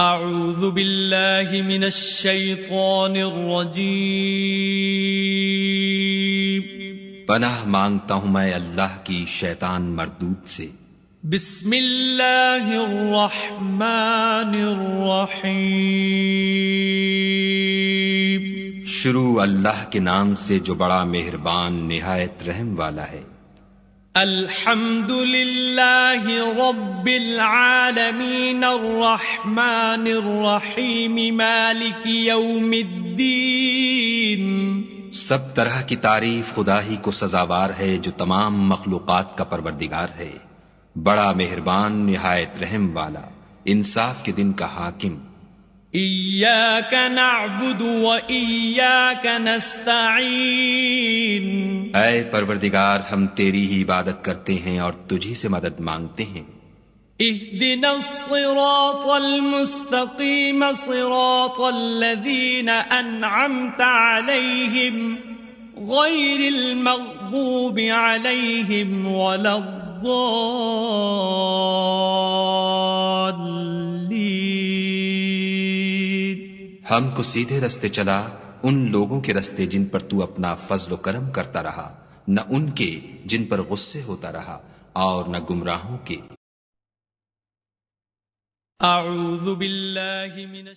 اعوذ باللہ من الشیطان الرجیم پناہ مانگتا ہوں میں اللہ کی شیطان مردود سے۔ بسم اللہ الرحمن الرحیم شروع اللہ کے نام سے جو بڑا مہربان نہایت رحم والا ہے۔ الحمد للہ رب العالمین الرحمن الرحیم مالک یوم الدین۔ سب طرح کی تعریف خدا ہی کو سزاوار ہے جو تمام مخلوقات کا پروردگار ہے، بڑا مہربان نہایت رحم والا، انصاف کے دن کا حاکم۔ ایاک نعبد و ایاک نستعین۔ اے پروردگار ہم تیری ہی عبادت کرتے ہیں اور تجھی سے مدد مانگتے ہیں۔ اہدنا الصراط المستقیم صراط الذین انعمت علیہم غیر المغضوب علیہم ولا الضالین۔ ہم کو سیدھے رستے چلا، ان لوگوں کے رستے جن پر تو اپنا فضل و کرم کرتا رہا، نہ ان کے جن پر غصے ہوتا رہا، اور نہ گمراہوں کے۔ اعوذ باللہ من